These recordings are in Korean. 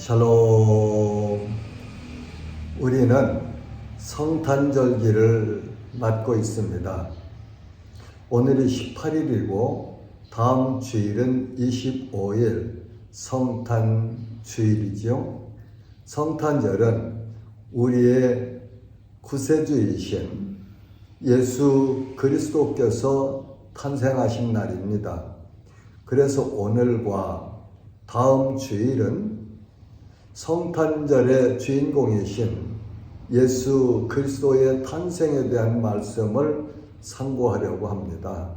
샬롬. 우리는 성탄절기를 맞고 있습니다. 오늘이 18일이고 다음 주일은 25일 성탄주일이지요. 성탄절은 우리의 구세주이신 예수 그리스도께서 탄생하신 날입니다. 그래서 오늘과 다음 주일은 성탄절의 주인공이신 예수 그리스도의 탄생에 대한 말씀을 상고하려고 합니다.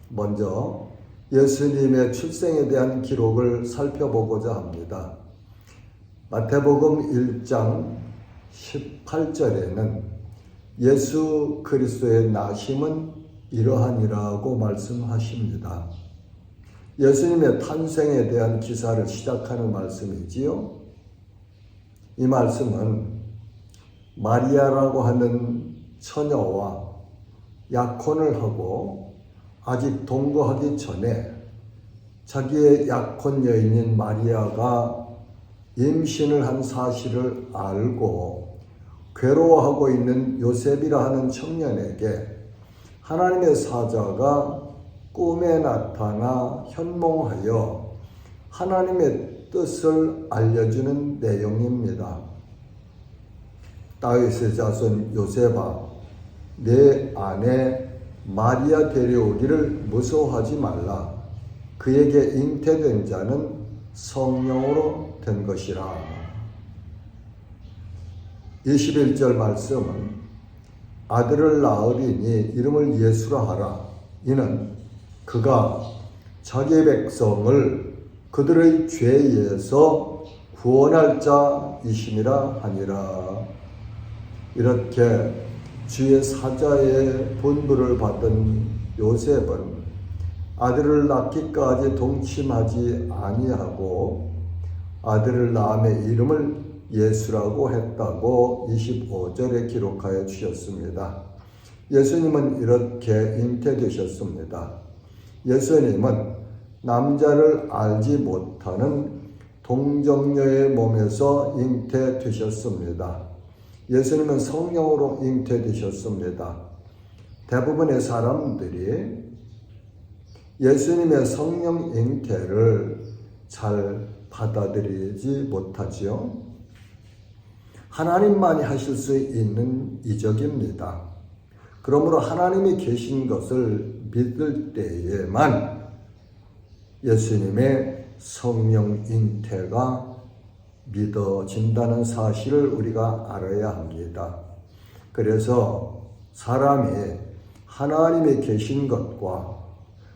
먼저 예수님의 출생에 대한 기록을 살펴보고자 합니다. 마태복음 1장 18절에는 예수 그리스도의 나심은 이러하니라고 말씀하십니다. 예수님의 탄생에 대한 기사를 시작하는 말씀이지요. 이 말씀은 마리아라고 하는 처녀와 약혼을 하고 아직 동거하기 전에 자기의 약혼 여인인 마리아가 임신을 한 사실을 알고 괴로워하고 있는 요셉이라 하는 청년에게 하나님의 사자가 꿈에 나타나 현몽하여 하나님의 뜻을 알려주는 내용입니다. 다윗의 자손 요셉아, 내 아내 마리아 데려오기를 무서워하지 말라. 그에게 잉태된 자는 성령으로 된 것이라. 21절 말씀은 아들을 낳으리니 이름을 예수라 하라. 이는 그가 자기의 백성을 그들의 죄에서 구원할 자이심이라 하니라. 이렇게 주의 사자의 분부를 받은 요셉은 아들을 낳기까지 동침하지 아니하고 아들을 낳음의 이름을 예수라고 했다고 25절에 기록하여 주셨습니다. 예수님은 이렇게 잉태되셨습니다. 예수님은 남자를 알지 못하는 동정녀의 몸에서 잉태되셨습니다. 예수님은 성령으로 잉태되셨습니다. 대부분의 사람들이 예수님의 성령 잉태를 잘 받아들이지 못하지요. 하나님만이 하실 수 있는 이적입니다. 그러므로 하나님이 계신 것을 믿을 때에만 예수님의 성령 잉태가 믿어진다는 사실을 우리가 알아야 합니다. 그래서 사람이 하나님이 계신 것과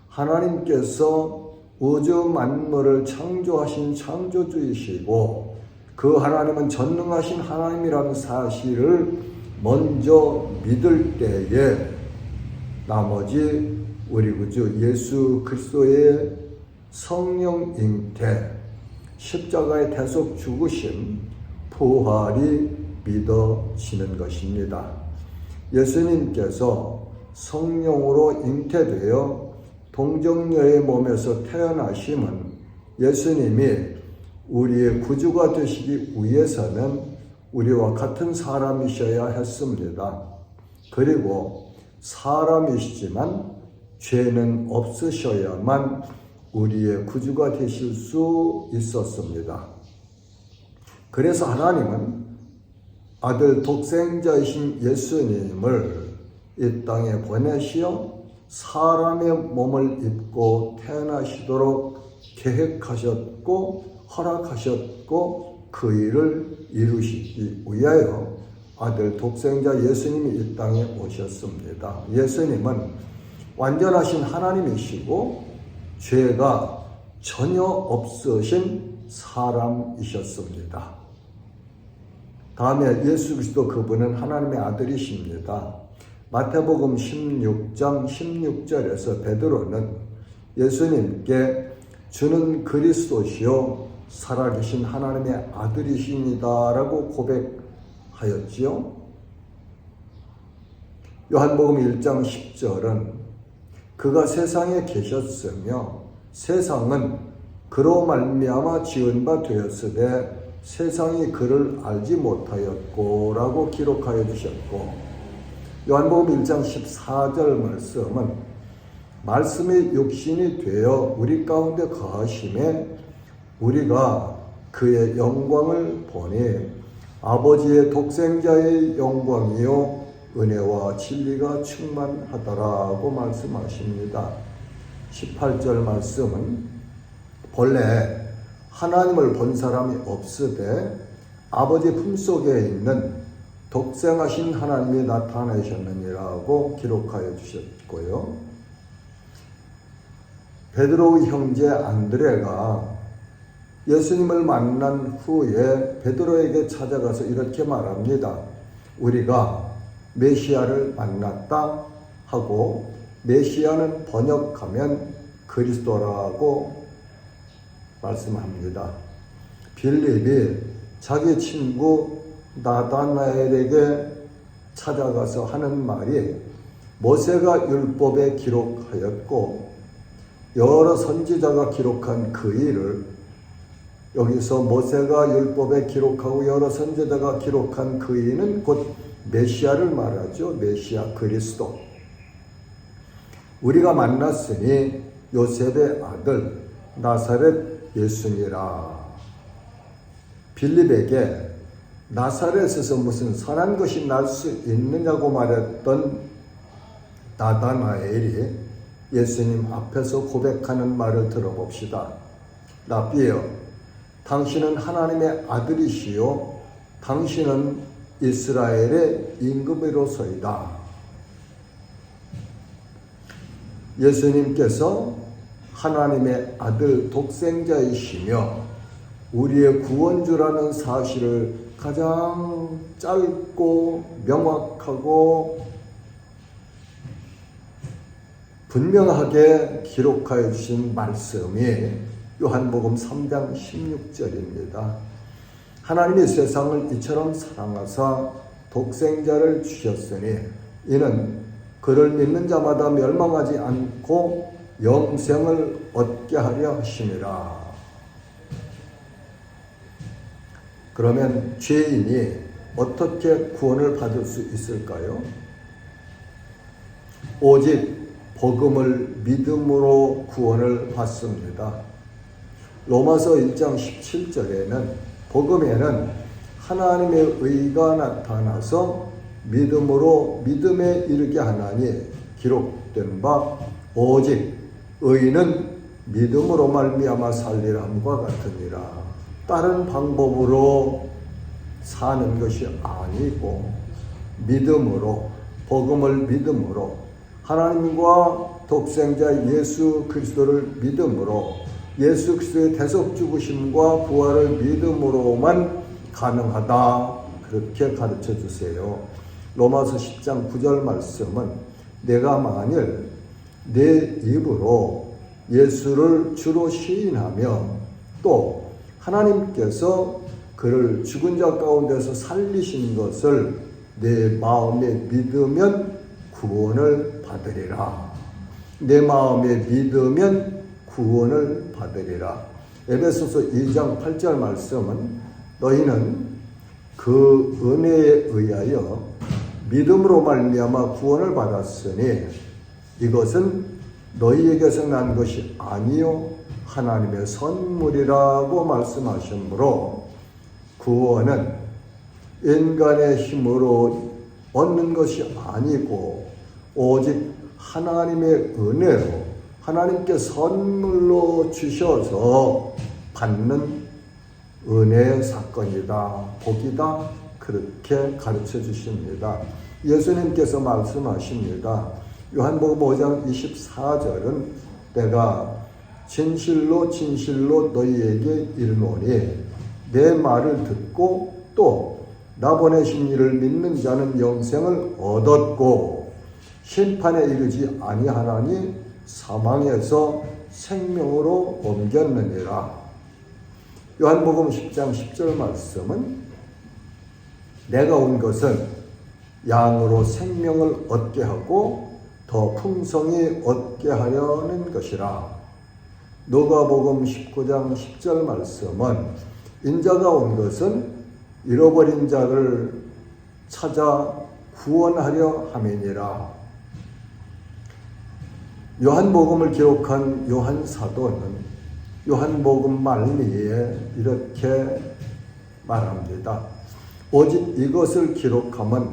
하나님께서 우주 만물을 창조하신 창조주이시고 그 하나님은 전능하신 하나님이라는 사실을 먼저 믿을 때에 나머지 우리 구주 예수 그리스도의 성령 잉태, 십자가의 대속 죽으심, 부활이 믿어지는 것입니다. 예수님께서 성령으로 잉태되어 동정녀의 몸에서 태어나심은 예수님이 우리의 구주가 되시기 위해서는 우리와 같은 사람이셔야 했습니다. 그리고 사람이시지만 죄는 없으셔야만 우리의 구주가 되실 수 있었습니다. 그래서 하나님은 아들 독생자이신 예수님을 이 땅에 보내시어 사람의 몸을 입고 태어나시도록 계획하셨고 허락하셨고 그 일을 이루시기 위하여 아들 독생자 예수님이 이 땅에 오셨습니다. 예수님은 완전하신 하나님이시고 죄가 전혀 없으신 사람이셨습니다. 다음에 예수 그리스도 그분은 하나님의 아들이십니다. 마태복음 16장 16절에서 베드로는 예수님께 주는 그리스도시요 살아계신 하나님의 아들이십니다라고 고백하였지요. 요한복음 1장 10절은 그가 세상에 계셨으며 세상은 그로 말미암아 지은 바 되었으되 세상이 그를 알지 못하였고 라고 기록하여 주셨고, 요한복음 1장 14절 말씀은 말씀이 육신이 되어 우리 가운데 거하심에 우리가 그의 영광을 보니 아버지의 독생자의 영광이요 은혜와 진리가 충만하더라고 말씀하십니다. 18절 말씀은 본래 하나님을 본 사람이 없으되 아버지 품속에 있는 독생하신 하나님이 나타나셨느니라고 기록하여 주셨고요. 베드로의 형제 안드레가 예수님을 만난 후에 베드로에게 찾아가서 이렇게 말합니다. 우리가 메시아를 만났다 하고, 메시아는 번역하면 그리스도라고 말씀합니다. 빌립이 자기 친구 나다나엘에게 찾아가서 하는 말이 모세가 율법에 기록하였고 여러 선지자가 기록한 그 일을, 여기서 모세가 율법에 기록하고 여러 선지자가 기록한 그 일은 곧 메시아를 말하죠. 메시아 그리스도. 우리가 만났으니 요셉의 아들 나사렛 예수니라. 빌립에게 나사렛에서 무슨 선한 것이 날 수 있느냐고 말했던 나다나엘이 예수님 앞에서 고백하는 말을 들어봅시다. 라비여, 당신은 하나님의 아들이시요 당신은 이스라엘의 임금이로소이다. 예수님께서 하나님의 아들 독생자이시며 우리의 구원주라는 사실을 가장 짧고 명확하고 분명하게 기록하여 주신 말씀이 요한복음 3장 16절입니다. 하나님이 세상을 이처럼 사랑하사 독생자를 주셨으니 이는 그를 믿는 자마다 멸망하지 않고 영생을 얻게 하려 하심이라. 그러면 죄인이 어떻게 구원을 받을 수 있을까요? 오직 복음을 믿음으로 구원을 받습니다. 로마서 1장 17절에는 복음에는 하나님의 의가 나타나서 믿음으로 믿음에 이르게 하나니 기록된 바 오직 의인은 믿음으로 말미암아 살리라 함과 같으니라. 다른 방법으로 사는 것이 아니고 믿음으로, 복음을 믿음으로, 하나님과 독생자 예수 그리스도를 믿음으로, 예수 그리스도의 대속 죽으심과 부활을 믿음으로만 가능하다, 그렇게 가르쳐 주세요. 로마서 10장 9절 말씀은 내가 만일 내 입으로 예수를 주로 시인하며 또 하나님께서 그를 죽은 자 가운데서 살리신 것을 내 마음에 믿으면 구원을 받으리라. 내 마음에 믿으면 구원을 받으리라. 에베소서 2장 8절 말씀은 너희는 그 은혜에 의하여 믿음으로 말미암아 구원을 받았으니 이것은 너희에게서 난 것이 아니요 하나님의 선물이라고 말씀하시므로 구원은 인간의 힘으로 얻는 것이 아니고 오직 하나님의 은혜로 하나님께 선물로 주셔서 받는 은혜의 사건이다, 복이다, 그렇게 가르쳐 주십니다. 예수님께서 말씀하십니다. 요한복음 5장 24절은 내가 진실로 진실로 너희에게 이르노니 내 말을 듣고 또 나 보내신 이를 믿는 자는 영생을 얻었고 심판에 이르지 아니하나니 사망에서 생명으로 옮겼느니라. 요한복음 10장 10절 말씀은 내가 온 것은 양으로 생명을 얻게 하고 더 풍성히 얻게 하려는 것이라. 누가복음 19장 10절 말씀은 인자가 온 것은 잃어버린 자를 찾아 구원하려 함이니라. 요한복음을 기록한 요한 사도는 요한복음 말미에 이렇게 말합니다. 오직 이것을 기록함은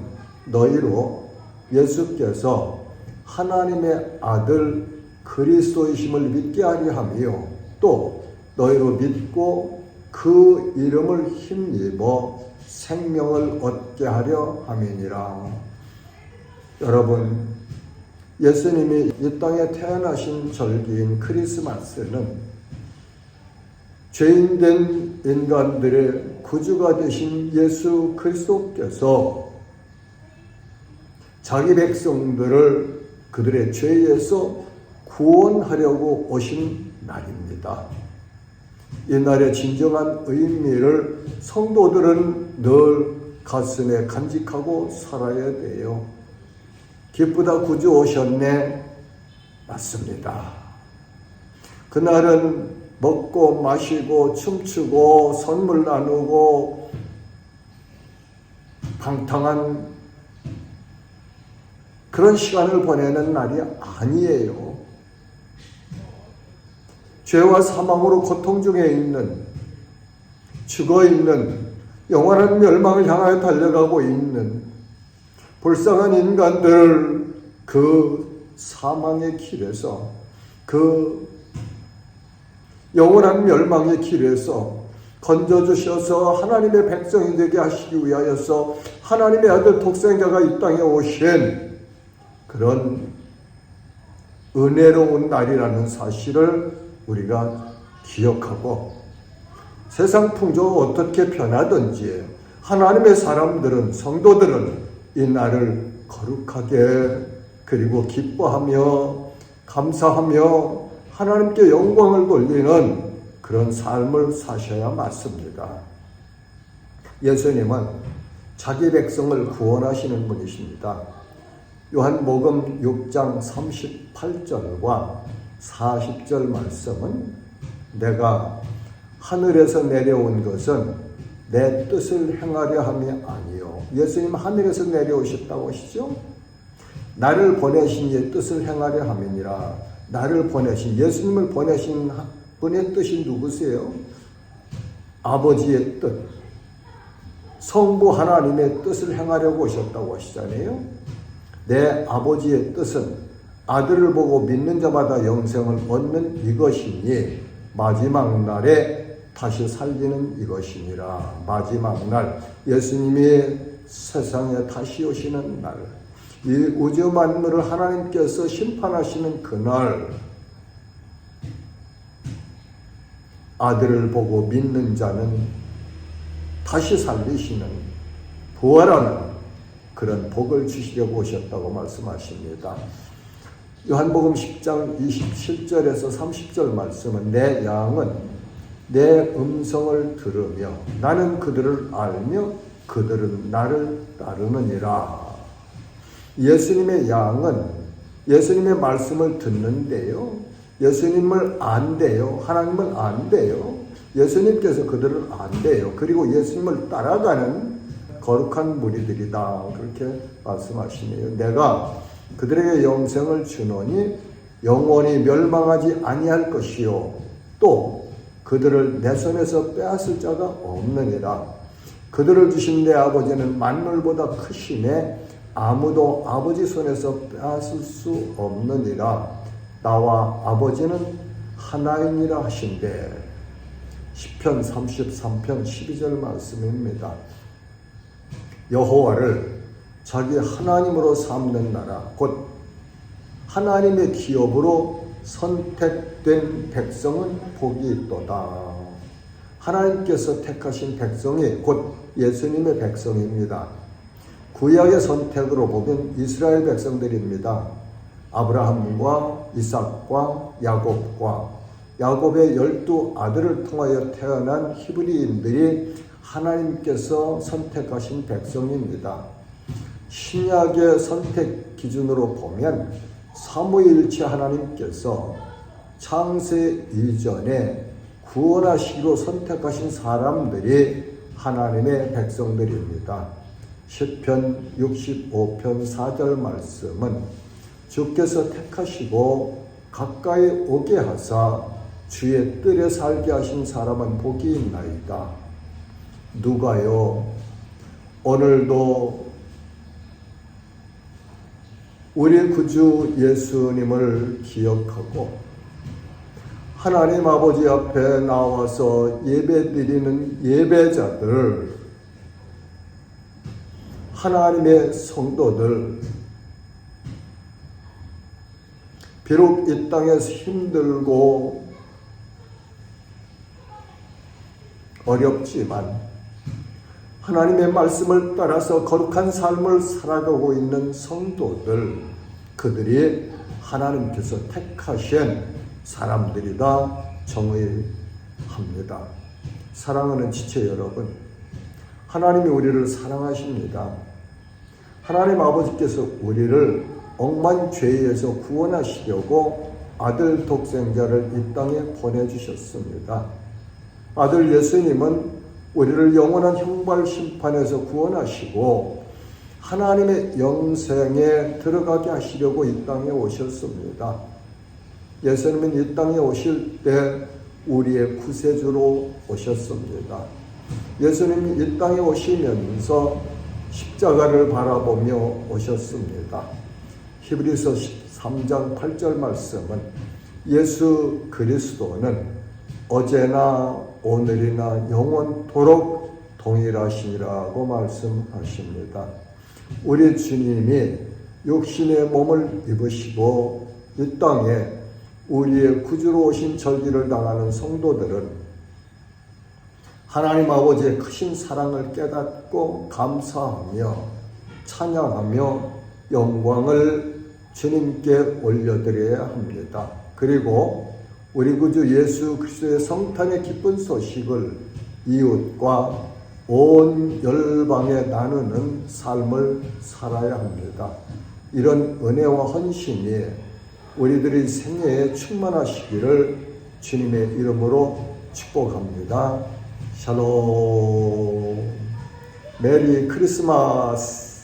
너희로 예수께서 하나님의 아들 그리스도이심을 믿게 하려 함이요 또 너희로 믿고 그 이름을 힘입어 생명을 얻게 하려 함이니라. 여러분, 예수님이 이 땅에 태어나신 절기인 크리스마스는 죄인된 인간들의 구주가 되신 예수 그리스도께서 자기 백성들을 그들의 죄에서 구원하려고 오신 날입니다. 이 날의 진정한 의미를 성도들은 늘 가슴에 간직하고 살아야 돼요. 기쁘다 구주 오셨네. 맞습니다. 그날은 먹고 마시고 춤추고 선물 나누고 방탕한 그런 시간을 보내는 날이 아니에요. 죄와 사망으로 고통 중에 있는, 죽어 있는, 영원한 멸망을 향하여 달려가고 있는 불쌍한 인간들을 그 사망의 길에서, 그 영원한 멸망의 길에서 건져주셔서 하나님의 백성이 되게 하시기 위하여서 하나님의 아들 독생자가 이 땅에 오신 그런 은혜로운 날이라는 사실을 우리가 기억하고, 세상 풍조가 어떻게 변하든지 하나님의 사람들은, 성도들은 이 날을 거룩하게 그리고 기뻐하며 감사하며 하나님께 영광을 돌리는 그런 삶을 사셔야 맞습니다. 예수님은 자기 백성을 구원하시는 분이십니다. 요한복음 6장 38절과 40절 말씀은 내가 하늘에서 내려온 것은 내 뜻을 행하려 함이 아니요. 예수님 하늘에서 내려오셨다고 하시죠? 나를 보내신 이의 뜻을 행하려 함이니라. 나를 보내신, 예수님을 보내신 분의 뜻이 누구세요? 아버지의 뜻, 성부 하나님의 뜻을 행하려고 오셨다고 하시잖아요. 내 아버지의 뜻은 아들을 보고 믿는 자마다 영생을 얻는 이것이니 마지막 날에 다시 살리는 이것이니라. 마지막 날, 예수님이 세상에 다시 오시는 날, 이 우주 만물을 하나님께서 심판하시는 그날, 아들을 보고 믿는 자는 다시 살리시는, 부활하는 그런 복을 주시려고 오셨다고 말씀하십니다. 요한복음 10장 27절에서 30절 말씀은 내 양은 내 음성을 들으며 나는 그들을 알며 그들은 나를 따르느니라. 예수님의 양은 예수님의 말씀을 듣는데요, 예수님을 안대요, 하나님을 안대요, 예수님께서 그들을 안대요, 그리고 예수님을 따라가는 거룩한 무리들이다, 그렇게 말씀하시네요. 내가 그들에게 영생을 주노니 영원히 멸망하지 아니할 것이요 또 그들을 내 손에서 빼앗을 자가 없느니라. 그들을 주신 내 아버지는 만물보다 크시매 아무도 아버지 손에서 빼앗을 수 없느니라. 나와 아버지는 하나이니라 하신대. 시편 33편 12절 말씀입니다. 여호와를 자기 하나님으로 삼는 나라, 곧 하나님의 기업으로 선택된 백성은 복이 있도다. 하나님께서 택하신 백성이 곧 예수님의 백성입니다. 구약의 선택으로 보면 이스라엘 백성들입니다. 아브라함과 이삭과 야곱과 야곱의 12 아들을 통하여 태어난 히브리인들이 하나님께서 선택하신 백성입니다. 신약의 선택 기준으로 보면 삼위일체 하나님께서 창세 이전에 구원하시기로 선택하신 사람들이 하나님의 백성들입니다. 시편 65편 4절 말씀은 주께서 택하시고 가까이 오게 하사 주의 뜰에 살게 하신 사람은 복이 있나이다. 누가요? 오늘도 우리 구주 예수님을 기억하고 하나님 아버지 앞에 나와서 예배드리는 예배자들, 하나님의 성도들, 비록 이 땅에서 힘들고 어렵지만 하나님의 말씀을 따라서 거룩한 삶을 살아가고 있는 성도들, 그들이 하나님께서 택하신 사람들이다 정의합니다. 사랑하는 지체 여러분, 하나님이 우리를 사랑하십니다. 하나님 아버지께서 우리를 억만 죄에서 구원하시려고 아들 독생자를 이 땅에 보내주셨습니다. 아들 예수님은 우리를 영원한 형벌 심판에서 구원하시고 하나님의 영생에 들어가게 하시려고 이 땅에 오셨습니다. 예수님은 이 땅에 오실 때 우리의 구세주로 오셨습니다. 예수님이 이 땅에 오시면서 십자가를 바라보며 오셨습니다. 히브리서 13장 8절 말씀은 예수 그리스도는 어제나 오늘이나 영원토록 동일하시니라고 말씀하십니다. 우리 주님이 육신의 몸을 입으시고 이 땅에 우리의 구주로 오신 절기를 당하는 성도들은 하나님 아버지의 크신 사랑을 깨닫고 감사하며 찬양하며 영광을 주님께 올려드려야 합니다. 그리고 우리 구주 예수 그리스도의 성탄의 기쁜 소식을 이웃과 온 열방에 나누는 삶을 살아야 합니다. 이런 은혜와 헌신이 우리들의 생애에 충만하시기를 주님의 이름으로 축복합니다. 샬롬. 메리 크리스마스.